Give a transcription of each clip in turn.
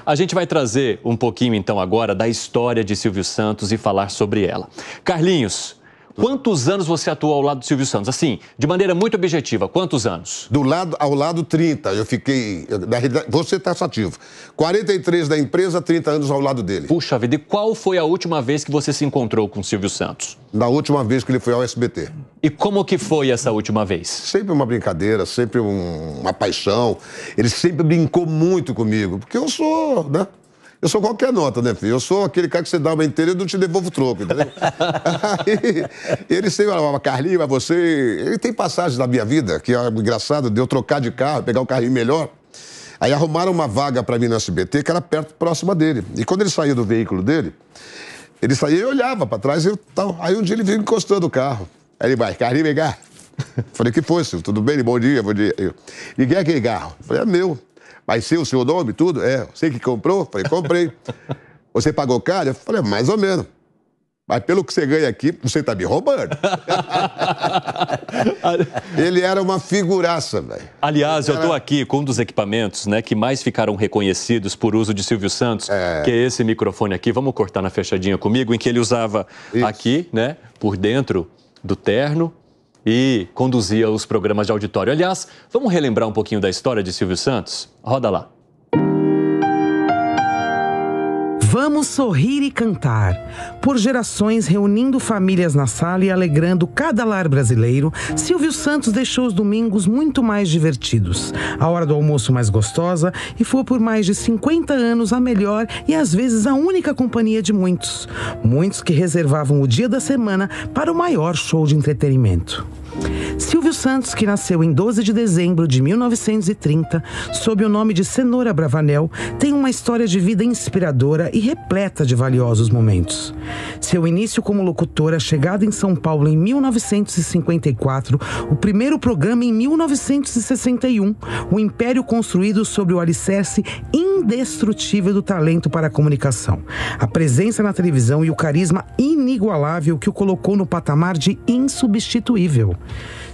A gente vai trazer um pouquinho, então, agora da história de Silvio Santos e falar sobre ela. Carlinhos, quantos anos você atuou ao lado do Silvio Santos? Assim, de maneira muito objetiva, quantos anos? Ao lado, 30. Eu fiquei... Na realidade, você está ativo. 43 da empresa, 30 anos ao lado dele. Puxa vida, e qual foi a última vez que você se encontrou com o Silvio Santos? Na última vez que ele foi ao SBT. E como que foi essa última vez? Sempre uma brincadeira, sempre uma paixão. Ele sempre brincou muito comigo, porque eu sou, né? Eu sou qualquer nota, né, filho? Eu sou aquele cara que você dá uma inteira e eu não te devolvo o troco, entendeu? Aí, ele sempre falava, Carlinhos, mas você... Ele tem passagens na minha vida, que é engraçado, de eu trocar de carro, pegar um carrinho melhor. Aí arrumaram uma vaga pra mim no SBT, que era próxima dele. E quando ele saía do veículo dele, ele saía e olhava pra trás e eu tal. Aí um dia ele veio encostando o carro. Aí ele vai, Carlinhos, vem cá. Falei, que foi, Silvio? Tudo bem? Bom dia, bom dia. Liguei aquele carro. Falei, é meu. Vai ser o seu nome, tudo? É. Você que comprou? Falei, comprei. Você pagou caro? Eu falei, mais ou menos. Mas pelo que você ganha aqui, você tá me roubando. Ele era uma figuraça, velho. Aliás, eu tô aqui com um dos equipamentos, né, que mais ficaram reconhecidos por uso de Silvio Santos, que é esse microfone aqui. Vamos cortar na fechadinha comigo, em que ele usava aqui, né, por dentro do terno e conduzia os programas de auditório. Aliás, vamos relembrar um pouquinho da história de Silvio Santos? Roda lá. Vamos sorrir e cantar. Por gerações reunindo famílias na sala e alegrando cada lar brasileiro, Silvio Santos deixou os domingos muito mais divertidos, a hora do almoço mais gostosa e foi por mais de 50 anos a melhor e às vezes a única companhia de muitos. Muitos que reservavam o dia da semana para o maior show de entretenimento. Silvio Santos, que nasceu em 12 de dezembro de 1930, sob o nome de Cenoura Bravanel, tem uma história de vida inspiradora e repleta de valiosos momentos. Seu início como locutor, a chegada em São Paulo em 1954, o primeiro programa em 1961, o império construído sobre o alicerce indestrutível do talento para a comunicação, a presença na televisão e o carisma inigualável que o colocou no patamar de insubstituível.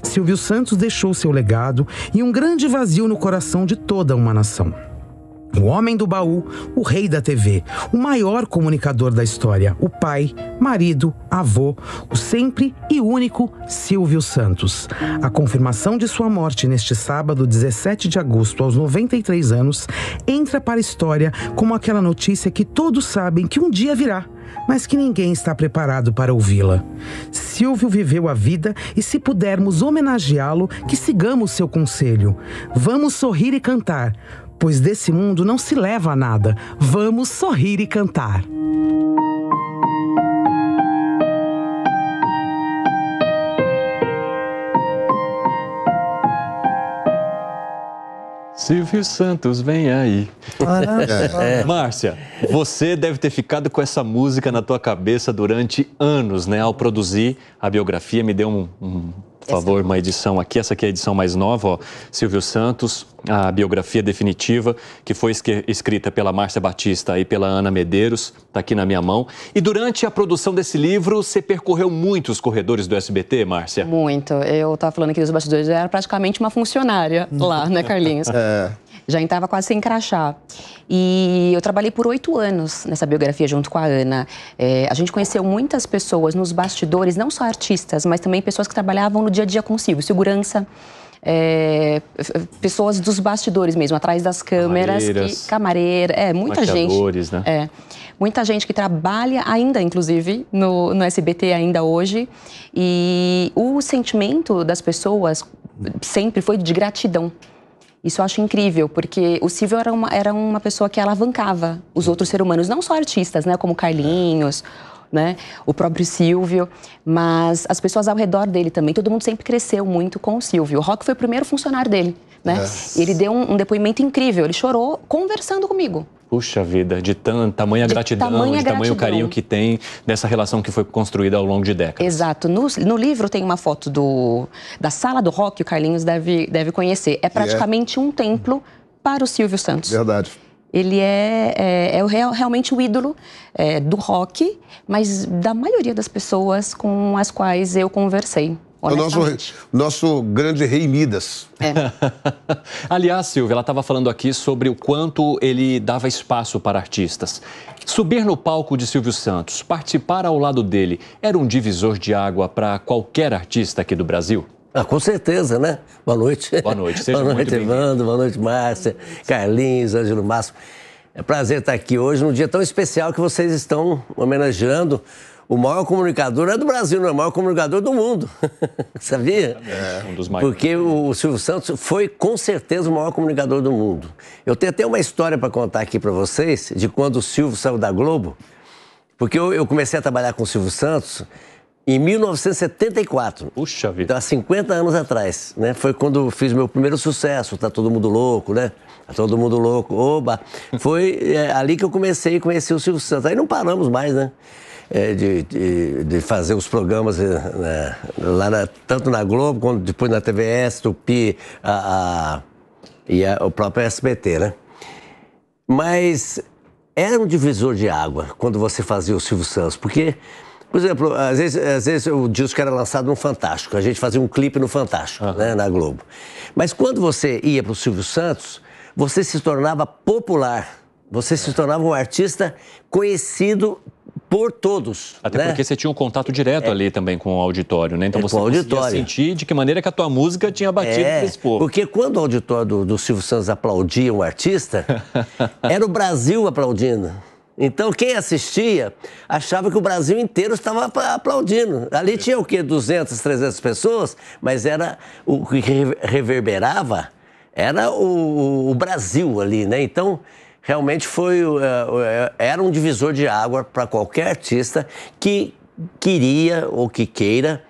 Silvio Santos deixou seu legado e um grande vazio no coração de toda uma nação. O homem do baú, o rei da TV, o maior comunicador da história, o pai, marido, avô, o sempre e único Silvio Santos. A confirmação de sua morte neste sábado, 17 de agosto, aos 93 anos, entra para a história como aquela notícia que todos sabem que um dia virá, mas que ninguém está preparado para ouvi-la. Silvio viveu a vida e, se pudermos homenageá-lo, que sigamos seu conselho. Vamos sorrir e cantar, pois desse mundo não se leva a nada. Vamos sorrir e cantar. Silvio Santos, vem aí. Márcia, você deve ter ficado com essa música na tua cabeça durante anos, né? Ao produzir a biografia, me deu por favor, uma edição aqui. Essa aqui é a edição mais nova, ó. Silvio Santos, a biografia definitiva, que foi escrita pela Márcia Batista e pela Ana Medeiros, está aqui na minha mão. E durante a produção desse livro, você percorreu muitos corredores do SBT, Márcia? Muito. Eu estava falando aqui dos bastidores, eu era praticamente uma funcionária lá, né, Carlinhos? Já estava quase sem crachá. E eu trabalhei por 8 anos nessa biografia junto com a Ana. A gente conheceu muitas pessoas nos bastidores, não só artistas, mas também pessoas que trabalhavam no dia a dia com o Silvio, segurança, pessoas dos bastidores mesmo, atrás das câmeras. Camareira, muita gente. Né? Muita gente que trabalha ainda, inclusive, no SBT ainda hoje. E o sentimento das pessoas sempre foi de gratidão. Isso eu acho incrível, porque o Silvio era uma pessoa que alavancava os outros seres humanos, não só artistas, né, como Carlinhos, né, o próprio Silvio, mas as pessoas ao redor dele também. Todo mundo sempre cresceu muito com o Silvio. O Rock foi o primeiro funcionário dele, né? E ele deu um depoimento incrível, ele chorou conversando comigo. Puxa vida, de tamanha gratidão, de tamanho carinho que tem dessa relação que foi construída ao longo de décadas. Exato. No livro tem uma foto da sala do Rock, o Carlinhos deve conhecer. É praticamente um templo para o Silvio Santos. Verdade. Ele é realmente o ídolo do rock, mas da maioria das pessoas com as quais eu conversei. honestamente. É o nosso grande rei Midas. Aliás, Silvia, ela estava falando aqui sobre o quanto ele dava espaço para artistas. Subir no palco de Silvio Santos, participar ao lado dele, era um divisor de água para qualquer artista aqui do Brasil? Com certeza, né? Boa noite. Boa noite, seja boa noite, muito bem-vindo. Evandro, boa noite, Márcia, Carlinhos, Ângelo Márcio. É um prazer estar aqui hoje, num dia tão especial que vocês estão homenageando o maior comunicador, não é do Brasil, não é o maior comunicador do mundo. Sabia? Um dos maiores. Porque o Silvio Santos foi, com certeza, o maior comunicador do mundo. Eu tenho até uma história para contar aqui para vocês, de quando o Silvio saiu da Globo, porque eu comecei a trabalhar com o Silvio Santos em 1974. Puxa vida. Então, há 50 anos atrás, né? Foi quando fiz meu primeiro sucesso, Tá Todo Mundo Louco, né? Tá Todo Mundo Louco, oba! Foi ali que eu comecei a conhecer o Silvio Santos. Aí não paramos mais, né? De fazer os programas lá tanto na Globo, quanto depois na TVS, Tupi e o próprio SBT, né? Mas era um divisor de água quando você fazia o Silvio Santos, porque, por exemplo, às vezes o disco era lançado no Fantástico, a gente fazia um clipe no Fantástico, né, na Globo. Mas quando você ia para o Silvio Santos, você se tornava popular, você se tornava um artista conhecido por todos. Até porque você tinha um contato direto ali também com o auditório, né? Então você conseguia sentir de que maneira que a tua música tinha batido para esse povo. Porque quando o auditório do Silvio Santos aplaudia um artista, era o Brasil aplaudindo. Então, quem assistia achava que o Brasil inteiro estava aplaudindo. Ali tinha o quê? 200, 300 pessoas, mas era o que reverberava era o Brasil ali, né? Então, realmente era um divisor de água para qualquer artista que queria ou que queira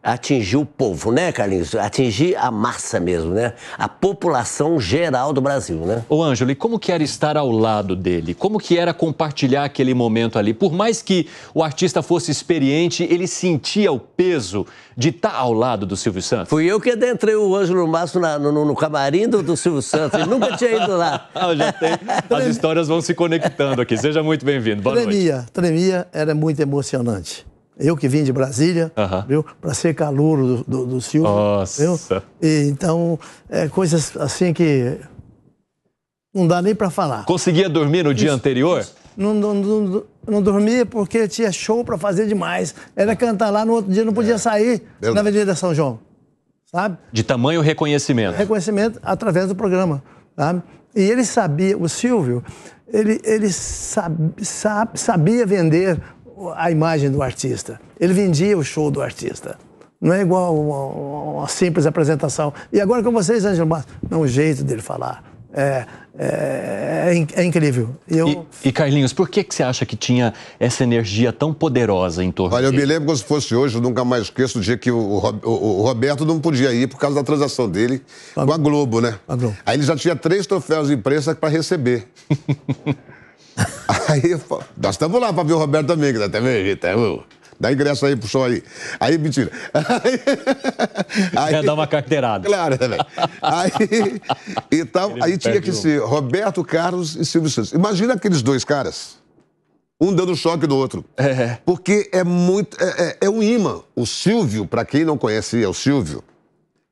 atingir o povo, né, Carlinhos? Atingir a massa mesmo, né? A população geral do Brasil, né? Ô, Ângelo, e como que era estar ao lado dele? Como que era compartilhar aquele momento ali? Por mais que o artista fosse experiente, ele sentia o peso de estar ao lado do Silvio Santos? Fui eu que adentrei o Ângelo Márcio no camarim do Silvio Santos. Ele nunca tinha ido lá. Já tem. As histórias vão se conectando aqui. Seja muito bem-vindo. Boa noite. Tremia, era muito emocionante. Eu que vim de Brasília, viu, para ser calouro do Silvio. Nossa. Viu? E, então, coisas assim que não dá nem para falar. Conseguia dormir no dia anterior? Não dormia porque tinha show para fazer demais. Era cantar lá, no outro dia não podia sair na Avenida São João, sabe? De tamanho reconhecimento. Reconhecimento através do programa, sabe? E ele sabia, o Silvio, ele sabia vender a imagem do artista. Ele vendia o show do artista. Não é igual uma simples apresentação. E agora com vocês, Ângelo Márcio, é um jeito dele falar. É incrível. E Carlinhos, por que você acha que tinha essa energia tão poderosa em torno dele? Olha, eu me lembro como se fosse hoje, eu nunca mais esqueço o dia que o Roberto não podia ir por causa da transação dele com a Globo, né? A Globo. Aí ele já tinha 3 troféus de imprensa para receber. Aí eu falo, nós estamos lá para ver o Roberto também, que tá vendo, Rita? Dá ingresso aí pro show aí. Aí, mentira. Quer dar uma carteirada. Claro, também. Aí tinha que ser Roberto Carlos e Silvio Santos. Imagina aqueles dois caras, um dando choque do outro. Porque é um imã. O Silvio, para quem não conhecia o Silvio,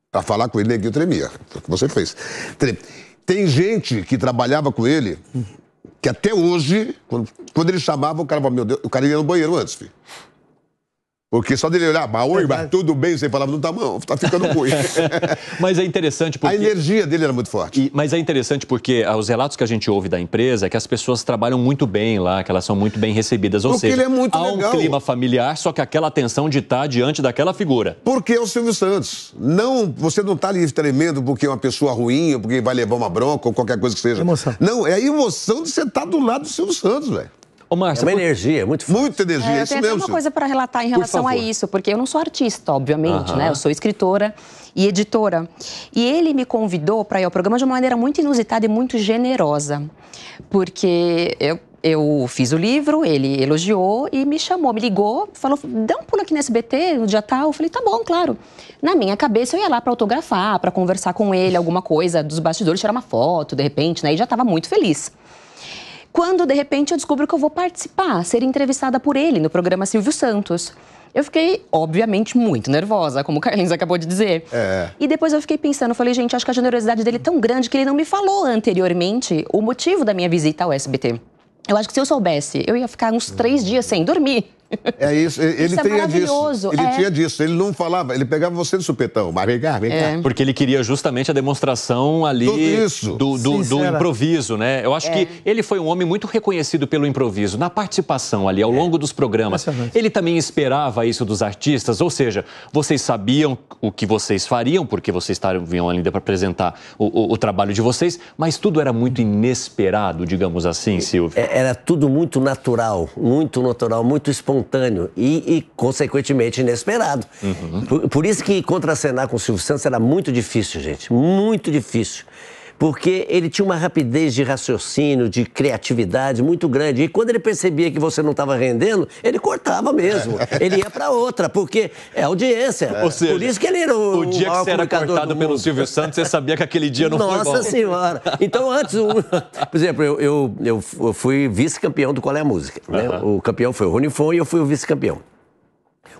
para falar com ele, neguinho tremia. Foi o que você fez. Tem gente que trabalhava com ele, que até hoje, quando ele chamava, o cara falava, meu Deus, o cara ia no banheiro antes, filho. Porque só dele olhar, oi, mas tudo bem, sem palavra, não tá bom, tá ficando ruim. Mas é interessante porque... A energia dele era muito forte. Mas é interessante porque os relatos que a gente ouve da empresa é que as pessoas trabalham muito bem lá, que elas são muito bem recebidas. Ou porque seja, ele é muito há legal. Um clima familiar, só que aquela atenção de estar diante daquela figura. Porque é o Silvio Santos. Você não tá ali tremendo porque é uma pessoa ruim, ou porque vai levar uma bronca, ou qualquer coisa que seja. Emoção. Não, é a emoção de você estar do lado do Silvio Santos, velho. Ô, Márcia, uma energia, muito forte. Muita energia, eu isso tenho mesmo. até uma coisa para relatar em relação a isso, porque eu não sou artista, obviamente, né? Eu sou escritora e editora. E ele me convidou para ir ao programa de uma maneira muito inusitada e muito generosa. Porque eu fiz o livro, ele elogiou e me chamou, me ligou, falou, dá um pulo aqui no SBT no dia tal. Eu falei, tá bom, claro. Na minha cabeça, eu ia lá para autografar, para conversar com ele, alguma coisa dos bastidores, tirar uma foto, de repente, né? E já estava muito feliz. Quando, de repente, eu descubro que eu vou participar, ser entrevistada por ele no programa Silvio Santos. Eu fiquei, obviamente, muito nervosa, como o Carlinhos acabou de dizer. E depois eu fiquei pensando, falei, gente, acho que a generosidade dele é tão grande que ele não me falou anteriormente o motivo da minha visita ao SBT. Eu acho que se eu soubesse, eu ia ficar uns 3 dias sem dormir. É isso, ele Isso é tinha maravilhoso. disso. Ele tinha disso, ele não falava, ele pegava você de supetão, mas vem cá. Porque ele queria justamente a demonstração ali do improviso, né? Eu acho que ele foi um homem muito reconhecido pelo improviso, na participação ali, ao longo dos programas. Ele também esperava isso dos artistas, ou seja, vocês sabiam o que vocês fariam, porque vocês estavam ali para apresentar o trabalho de vocês, mas tudo era muito inesperado, digamos assim, Silvio. Era tudo muito natural, muito espontâneo e consequentemente, inesperado. Por isso que contracenar com o Silvio Santos era muito difícil, gente. Muito difícil. Porque ele tinha uma rapidez de raciocínio, de criatividade muito grande. E quando ele percebia que você não estava rendendo, ele cortava mesmo. Ele ia para outra, porque é audiência. Ou seja, por isso que ele era o dia que você era cortado pelo Silvio Santos, você sabia que aquele dia não foi bom. Nossa Senhora! Então, antes, por exemplo, eu fui vice-campeão do Qual é a Música. Né? O campeão foi o Rony Fon e eu fui o vice-campeão.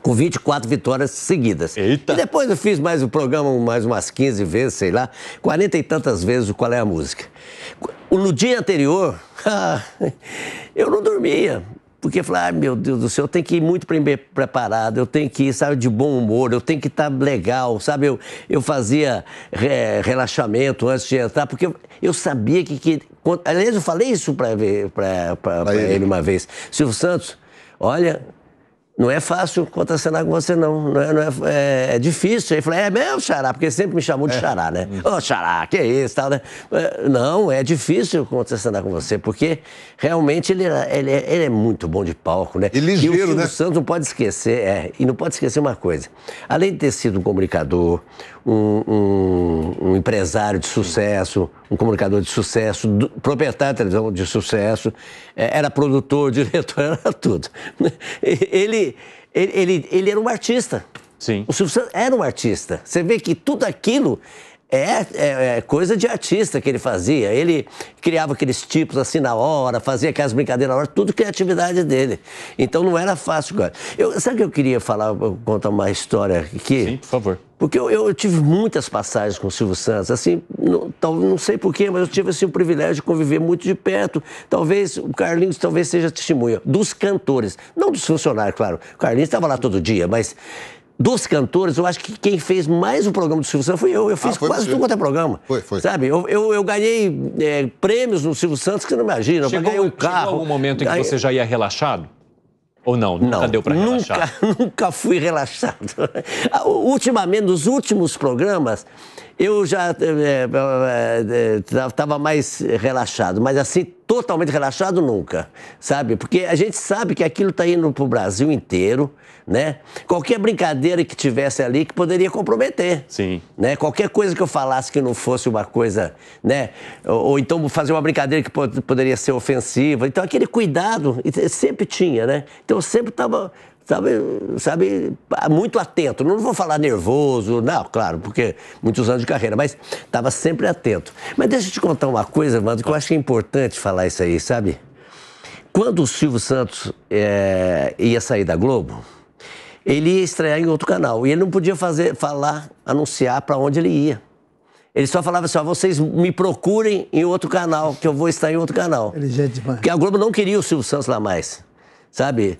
Com 24 vitórias seguidas. Eita. E depois eu fiz mais o programa mais umas 15 vezes, sei lá, 40 e tantas vezes o Qual é a Música. No dia anterior, eu não dormia. Porque eu falei, meu Deus do céu, eu tenho que ir muito preparado, eu tenho que ir, sabe, de bom humor, eu tenho que estar legal, sabe? Eu fazia relaxamento antes de entrar, porque eu sabia que... Aliás, eu falei isso para ele uma vez. Silvio Santos, olha... Não é fácil contracenar com você, não. É difícil. Aí eu falei, é mesmo, Xará? Porque ele sempre me chamou de Xará, né? Ô, Xará, que é isso, tal, né? Não, é difícil contracenar com você, porque realmente ele é muito bom de palco, né? E ligeiro, o Silvio né? Santos não pode esquecer, e não pode esquecer uma coisa. Além de ter sido um comunicador, um empresário de sucesso, um comunicador de sucesso, proprietário de televisão de sucesso, era produtor, diretor, era tudo. Ele era um artista. Sim. O Silvio Santos era um artista. Você vê que tudo aquilo é coisa de artista que ele fazia. Ele criava aqueles tipos assim na hora, fazia aquelas brincadeiras na hora, tudo criatividade dele. Então não era fácil, cara. Sabe o que eu queria contar uma história aqui? Sim, por favor. Porque eu tive muitas passagens com o Silvio Santos, assim, não sei porquê, mas eu tive assim, o privilégio de conviver muito de perto. Talvez o Carlinhos seja testemunha dos cantores, não dos funcionários, claro. O Carlinhos estava lá todo dia, mas dos cantores, eu acho que quem fez mais o programa do Silvio Santos fui eu. Eu fiz quase tudo quanto é programa. Foi. Sabe? Eu ganhei prêmios no Silvio Santos que você não imagina. Eu ganhei um carro. Chegou algum momento em que você já ia relaxado? Ou não? Nunca deu para relaxar? Nunca fui relaxado. Ultimamente, nos últimos programas, eu já estava mais relaxado, mas assim, totalmente relaxado nunca, sabe? Porque a gente sabe que aquilo está indo para o Brasil inteiro, né? Qualquer brincadeira que tivesse ali que poderia comprometer. Sim. Né? Qualquer coisa que eu falasse que não fosse uma coisa, né? Ou então fazer uma brincadeira que poderia ser ofensiva. Então aquele cuidado sempre tinha, né? Então eu sempre estava... Sabe, muito atento. Não vou falar nervoso, não, claro, porque muitos anos de carreira, mas estava sempre atento. Mas deixa eu te contar uma coisa, mano, que eu acho que é importante falar isso aí, sabe? Quando o Silvio Santos ia sair da Globo, ele ia estrear em outro canal. E ele não podia anunciar para onde ele ia. Ele só falava assim, vocês me procurem em outro canal, que eu vou estar em outro canal. Ele já é demais. Porque a Globo não queria o Silvio Santos lá mais, sabe?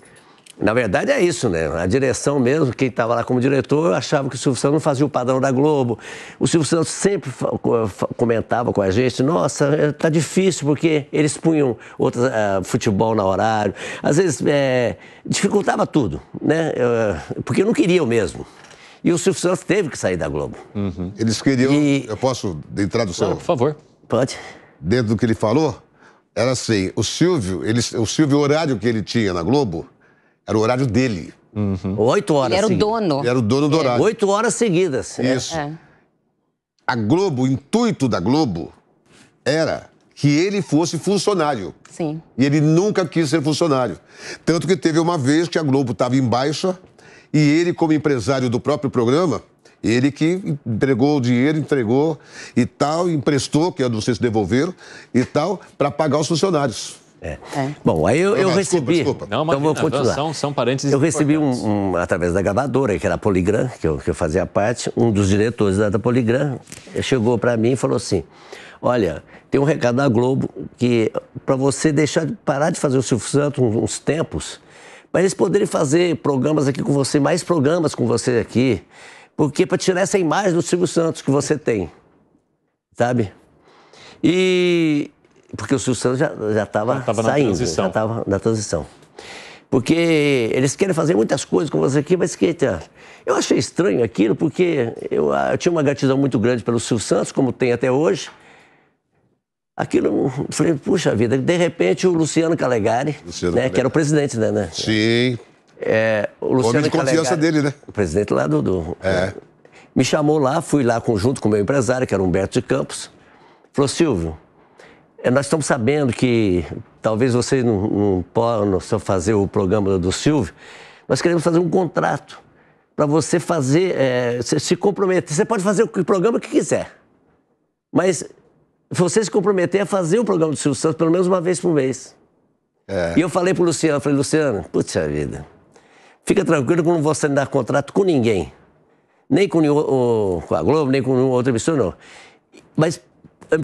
Na verdade é isso, né? A direção mesmo, quem estava lá como diretor, achava que o Silvio Santos não fazia o padrão da Globo. O Silvio Santos sempre comentava com a gente, nossa, tá difícil, porque eles punham futebol no horário. Às vezes dificultava tudo, né? Porque não queriam mesmo. E o Silvio Santos teve que sair da Globo. Uhum. Eles queriam... Eu posso entrar do seu... Por favor. Pode. Dentro do que ele falou, era assim, o Silvio, o horário que ele tinha na Globo... Era o horário dele. 8 horas. Ele era o dono. Ele era o dono do horário. 8 horas seguidas. Isso. A Globo, o intuito da Globo era que ele fosse funcionário. Sim. E ele nunca quis ser funcionário. Tanto que teve uma vez que a Globo estava em baixa e ele, como empresário do próprio programa, ele que entregou o dinheiro, entregou e tal, emprestou, que eu não sei se devolveram, e tal, para pagar os funcionários. Bom, aí eu recebi... Desculpa. Não, então vou continuar. São parênteses eu recebi através da gravadora, que era a Poligram, que eu fazia parte, um dos diretores da Poligram chegou para mim e falou assim, olha, tem um recado da Globo que para você parar de fazer o Silvio Santos uns tempos, para eles poderem fazer programas aqui com você, mais programas com você aqui, porque para tirar essa imagem do Silvio Santos que você tem, sabe? E porque o Silvio Santos já estava saindo, já estava na transição. Porque eles querem fazer muitas coisas com você aqui, mas eu achei estranho aquilo, porque eu tinha uma gratidão muito grande pelo Silvio Santos, como tem até hoje. Aquilo, eu falei, puxa vida, de repente o Luciano Calegari, que era o presidente, né? Sim. O Luciano de confiança dele, né? O presidente lá me chamou lá, fui lá junto com o meu empresário, que era o Humberto de Campos. Falou, Silvio, nós estamos sabendo que talvez você não possa fazer o programa do Silvio. Nós queremos fazer um contrato para você fazer, se comprometer. Você pode fazer o programa que quiser, mas você se comprometer a fazer o programa do Silvio Santos pelo menos uma vez por mês. E eu falei para o Luciano, Luciano, puxa vida, fica tranquilo que eu não vou assinar contrato com ninguém. Nem com a Globo, nem com outra emissora, não. Mas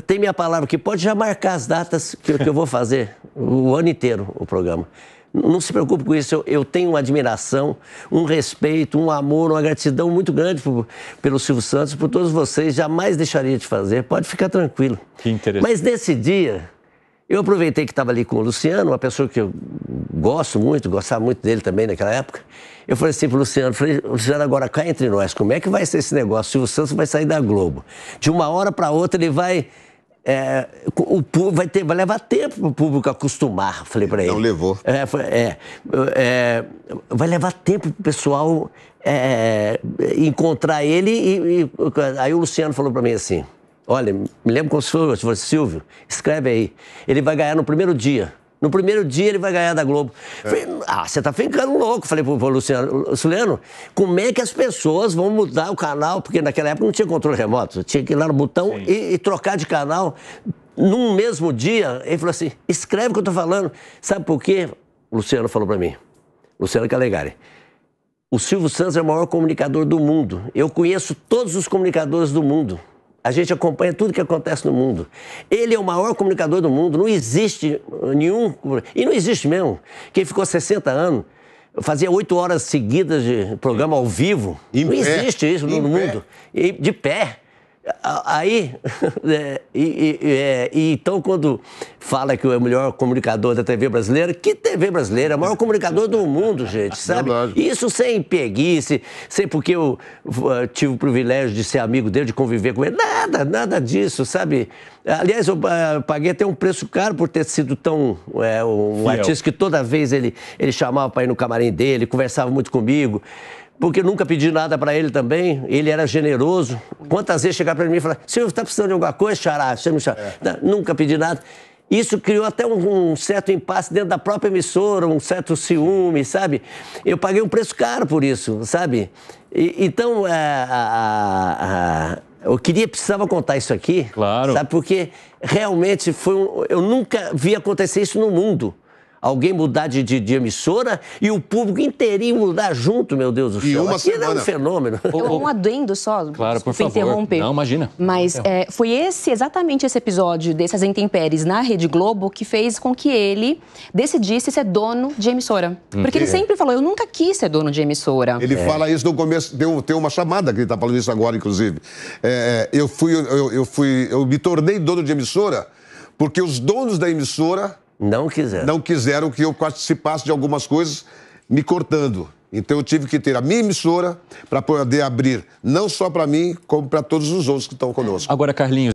tem minha palavra que pode já marcar as datas que eu vou fazer o ano inteiro, o programa. Não se preocupe com isso, eu tenho uma admiração, um respeito, um amor, uma gratidão muito grande pelo Silvio Santos, por todos vocês, jamais deixaria de fazer, pode ficar tranquilo. Que interessante. Mas nesse dia, eu aproveitei que estava ali com o Luciano, uma pessoa que eu gostava muito dele também naquela época. Eu falei assim pro Luciano, Luciano, agora cá entre nós, como é que vai ser esse negócio? O Silvio Santos vai sair da Globo. De uma hora para outra ele vai... vai levar tempo para o público acostumar, falei para ele. Não levou. Vai levar tempo para o pessoal encontrar ele. Aí o Luciano falou para mim assim, olha, me lembro como se fosse Silvio, escreve aí, ele vai ganhar no primeiro dia. No primeiro dia ele vai ganhar da Globo. Falei, você tá ficando louco. Falei pro Luciano, como é que as pessoas vão mudar o canal? Porque naquela época não tinha controle remoto. Tinha que ir lá no botão e trocar de canal num mesmo dia. Ele falou assim, escreve o que eu tô falando. Sabe por quê? O Luciano falou pra mim. Luciano Calegari. O Silvio Santos é o maior comunicador do mundo. Eu conheço todos os comunicadores do mundo. A gente acompanha tudo que acontece no mundo. Ele é o maior comunicador do mundo. Não existe nenhum... E não existe mesmo. Quem ficou 60 anos, fazia 8 horas seguidas de programa ao vivo. Não existe isso no mundo. E de pé. Aí, então, quando fala que é o melhor comunicador da TV brasileira, que TV brasileira? É o maior comunicador do mundo, gente, sabe? Isso sem preguiça, sem porque eu tive o privilégio de ser amigo dele, de conviver com ele. Nada disso, sabe? Aliás, eu paguei até um preço caro por ter sido tão... um artista que toda vez ele chamava para ir no camarim dele, conversava muito comigo. Porque eu nunca pedi nada para ele também, ele era generoso. Quantas vezes chegar para mim e falar, Silvio, está precisando de alguma coisa, xará? Você me chama. Nunca pedi nada. Isso criou até um certo impasse dentro da própria emissora, um certo ciúme, sabe? Eu paguei um preço caro por isso, sabe? Então, eu precisava contar isso aqui, claro. Sabe? Porque realmente eu nunca vi acontecer isso no mundo. Alguém mudar de emissora e o público inteirinho mudar junto, meu Deus do céu. Aquilo é um fenômeno. Um adendo só, claro, por favor. Interromper. Não, imagina. Mas foi exatamente esse episódio dessas intempéries na Rede Globo que fez com que ele decidisse ser dono de emissora. Porque ele sempre falou, eu nunca quis ser dono de emissora. Ele fala isso no começo, tem uma chamada que ele está falando isso agora, inclusive. Eu me tornei dono de emissora porque os donos da emissora... Não quiseram que eu participasse de algumas coisas, me cortando. Então eu tive que ter a minha emissora para poder abrir, não só para mim, como para todos os outros que estão conosco. Agora, Carlinhos,